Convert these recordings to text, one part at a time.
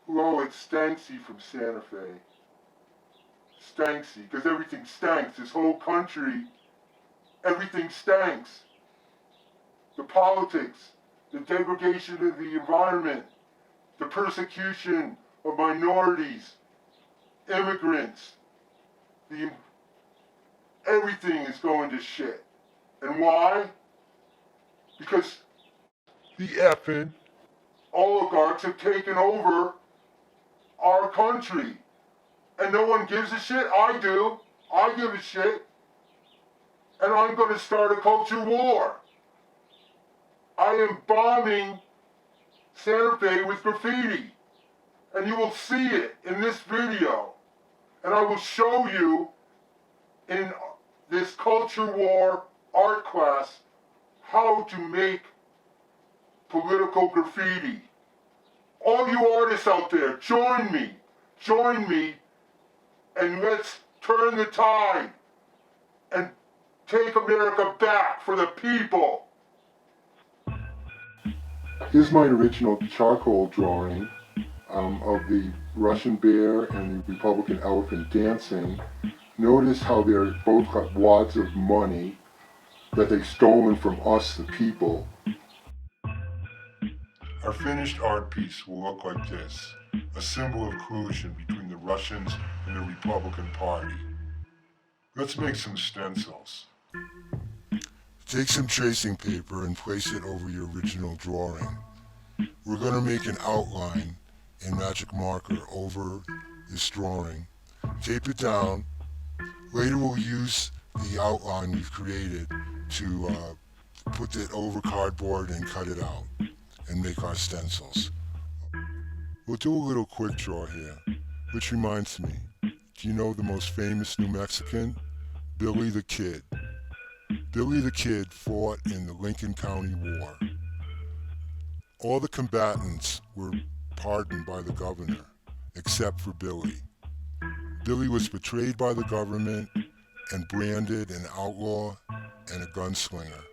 Hello, it's Stanksy from Santa Fe. Stanksy, because everything stanks. This whole country, everything stanks. The politics, the degradation of the environment, the persecution of minorities, immigrants, everything is going to shit. And why? Because the effing oligarchs have taken over our country. And no one gives a shit. I do. I give a shit. And I'm going to start a culture war. I am bombing Santa Fe with graffiti. And you will see it in this video. And I will show you in this culture war art class how to make political graffiti. All you artists out there, join me. Join me. And let's turn the tide and take America back for the people. Here's my original charcoal drawing of the Russian bear and the Republican elephant dancing. Notice how they're both got wads of money that they've stolen from us, the people. Our finished art piece will look like this, a symbol of collusion between the Russians and the Republican Party. Let's make some stencils. Take some tracing paper and place it over your original drawing. We're going to make an outline in magic marker over this drawing. Tape it down. Later we'll use the outline we've created to put it over cardboard and cut it out and make our stencils. We'll do a little quick draw here, which reminds me, do you know the most famous New Mexican? Billy the Kid. Billy the Kid fought in the Lincoln County War. All the combatants were pardoned by the governor, except for Billy. Billy was betrayed by the government and branded an outlaw and a gunslinger.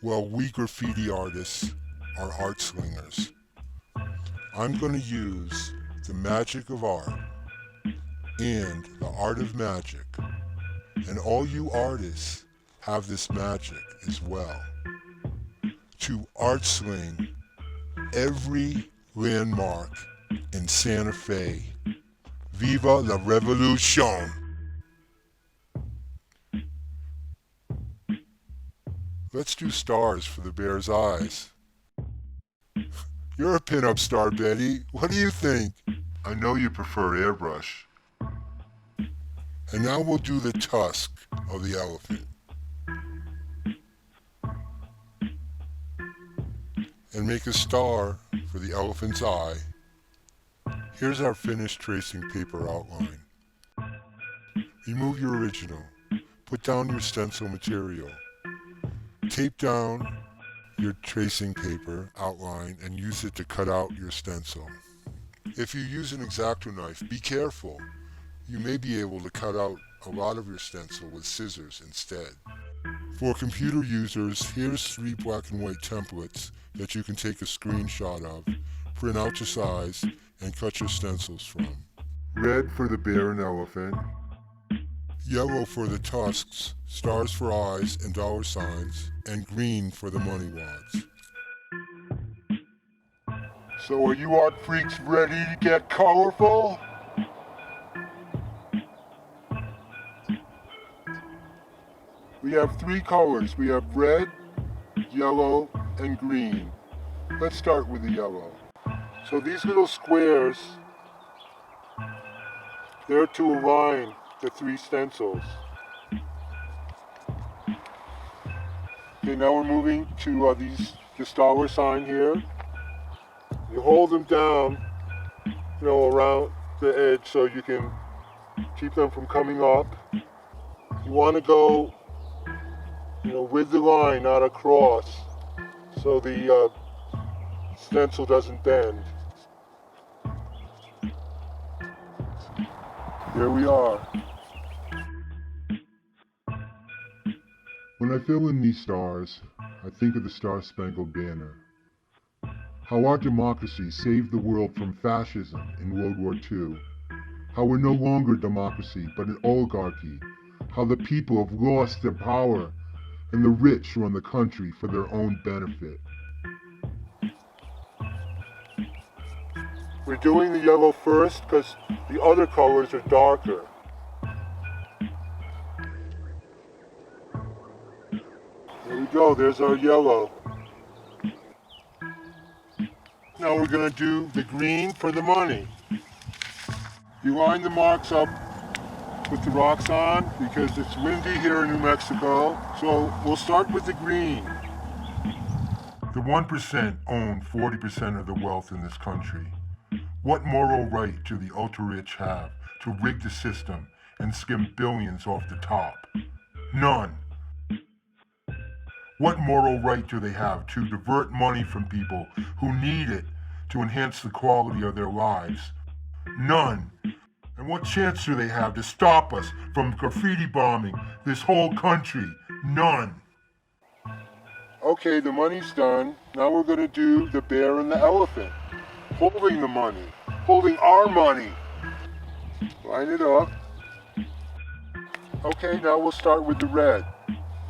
Well, we graffiti artists are art slingers. I'm going to use the magic of art and the art of magic, and all you artists have this magic as well, to art sling every landmark in Santa Fe. Viva la Revolution! Let's do stars for the bear's eyes. You're a pinup star, Betty. What do you think? I know you prefer airbrush. And now we'll do the tusk of the elephant. And make a star for the elephant's eye. Here's our finished tracing paper outline. Remove your original. Put down your stencil material. Tape down your tracing paper outline and use it to cut out your stencil. If you use an X-Acto knife, be careful. You may be able to cut out a lot of your stencil with scissors instead. For computer users, here's 3 black and white templates that you can take a screenshot of, print out to size, and cut your stencils from. Red for the bear and elephant, yellow for the tusks, stars for eyes and dollar signs, and green for the money wads. So are you art freaks ready to get colorful? We have 3 colors. We have red, yellow, and green. Let's start with the yellow. So these little squares, they're to align the 3 stencils. Okay, now we're moving to this dollar sign here. You hold them down, around the edge so you can keep them from coming up. You want to go, with the line, not across, so the stencil doesn't bend. There we are. When I fill in these stars, I think of the Star-Spangled Banner. how our democracy saved the world from fascism in World War II, how we're no longer a democracy but an oligarchy, how the people have lost their power and the rich run the country for their own benefit. We're doing the yellow first because the other colors are darker. There we go, there's our yellow. Now we're going to do the green for the money. You line the marks up with the rocks on because it's windy here in New Mexico. So we'll start with the green. The 1% own 40% of the wealth in this country. What moral right do the ultra-rich have to rig the system and skim billions off the top? None. What moral right do they have to divert money from people who need it to enhance the quality of their lives? None. And what chance do they have to stop us from graffiti bombing this whole country? None. Okay, the money's done. Now we're going to do the bear and the elephant. Holding the money. Holding our money. Line it up. Okay, now we'll start with the red.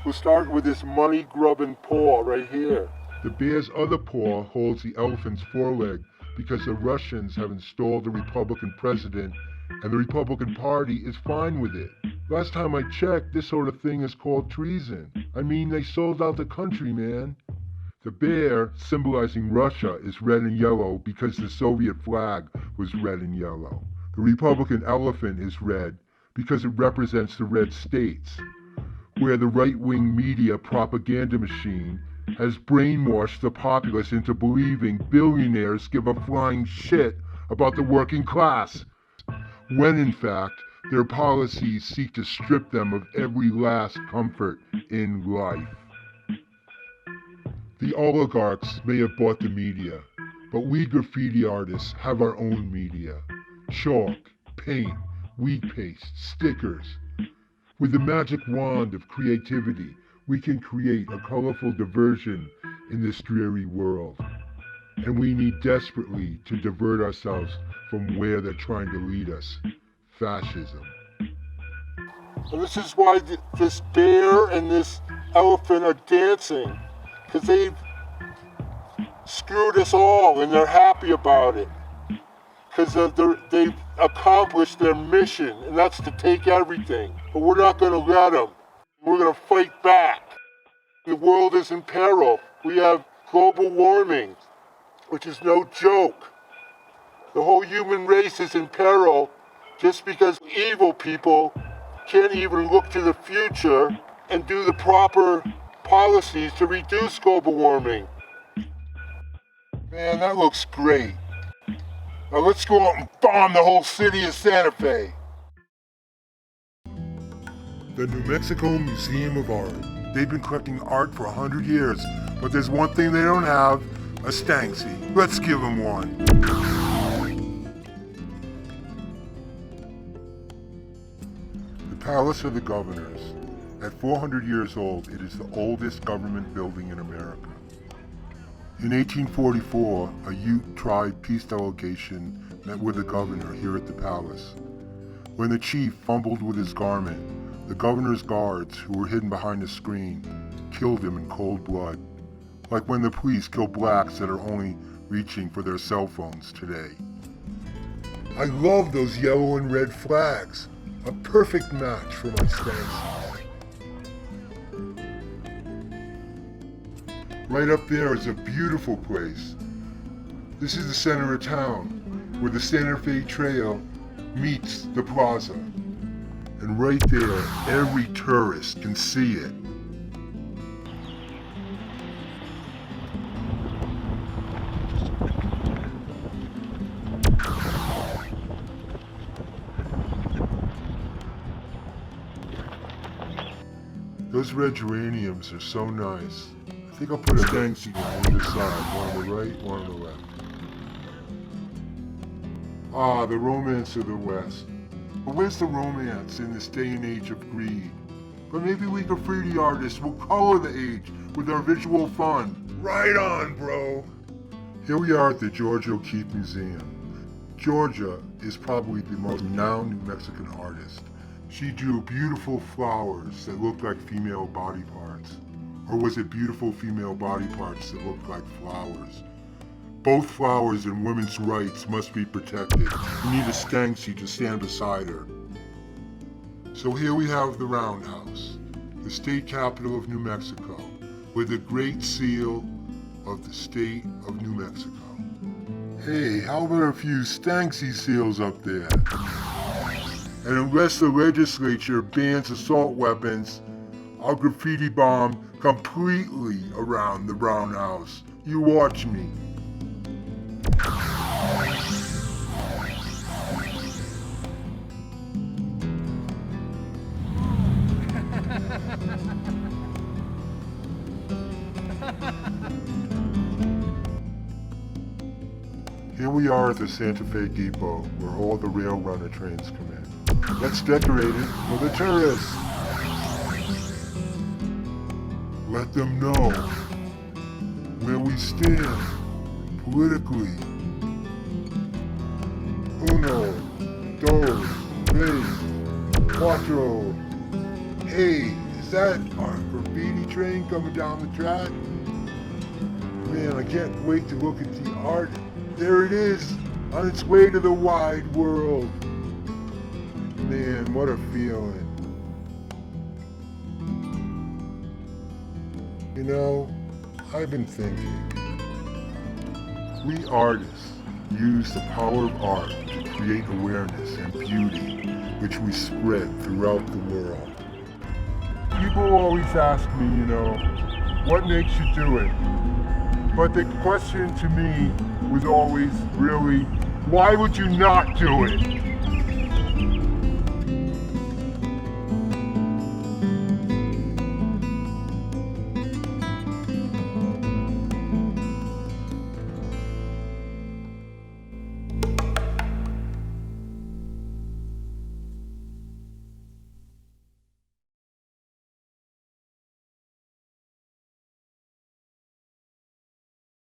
We'll start with this money-grubbing paw right here. The bear's other paw holds the elephant's foreleg because the Russians have installed a Republican president and the Republican Party is fine with it. Last time I checked, this sort of thing is called treason. I mean, they sold out the country, man. The bear, symbolizing Russia, is red and yellow because the Soviet flag was red and yellow. The Republican elephant is red because it represents the red states, where the right-wing media propaganda machine has brainwashed the populace into believing billionaires give a flying shit about the working class, when in fact their policies seek to strip them of every last comfort in life. The oligarchs may have bought the media, but we graffiti artists have our own media. Chalk, paint, weed paste, stickers. With the magic wand of creativity, we can create a colorful diversion in this dreary world. And we need desperately to divert ourselves from where they're trying to lead us, fascism. And this is why this bear and this elephant are dancing, because they've screwed us all and they're happy about it. Because they've accomplished their mission, and that's to take everything. But we're not going to let them. We're going to fight back. The world is in peril. We have global warming, which is no joke. The whole human race is in peril just because evil people can't even look to the future and do the proper policies to reduce global warming. Man, that looks great. Now let's go out and bomb the whole city of Santa Fe. The New Mexico Museum of Art. They've been collecting art for 100 years, but there's one thing they don't have, a STANKSY. Let's give them one. The Palace of the Governors. At 400 years old, it is the oldest government building in America. In 1844, a Ute tribe peace delegation met with the governor here at the palace. When the chief fumbled with his garment, the governor's guards, who were hidden behind a screen, killed him in cold blood, like when the police kill blacks that are only reaching for their cell phones today. I love those yellow and red flags, a perfect match for my STANKSY'S. Right up there is a beautiful place. This is the center of town, where the Santa Fe Trail meets the plaza. And right there, every tourist can see it. Those red geraniums are so nice. I think I'll put a STANKSY on either side, one on the right, one on the left. Ah, the romance of the West. But where's the romance in this day and age of greed? But maybe we graffiti artists will color the age with our visual fun. Right on, bro! Here we are at the Georgia O'Keeffe Museum. Georgia is probably the most renowned New Mexican artist. She drew beautiful flowers that looked like female body parts. Or was it beautiful female body parts that looked like flowers? Both flowers and women's rights must be protected. We need a STANKSY to stand beside her. So here we have the Roundhouse, the state capital of New Mexico, with the Great Seal of the state of New Mexico. Hey, how about a few STANKSY seals up there? And unless the legislature bans assault weapons, I'll graffiti bomb completely around the Roundhouse. You watch me. Here we are at the Santa Fe Depot, where all the rail runner trains come in. Let's decorate it for the tourists. Let them know where we stand politically. Uno, dos, tres, cuatro. Hey, is that our graffiti train coming down the track? Man, I can't wait to look at the art. There it is, on its way to the wide world. Man, what a feeling. You know, I've been thinking. We artists use the power of art to create awareness and beauty, which we spread throughout the world. People always ask me, what makes you do it? But the question to me was always really, why would you not do it?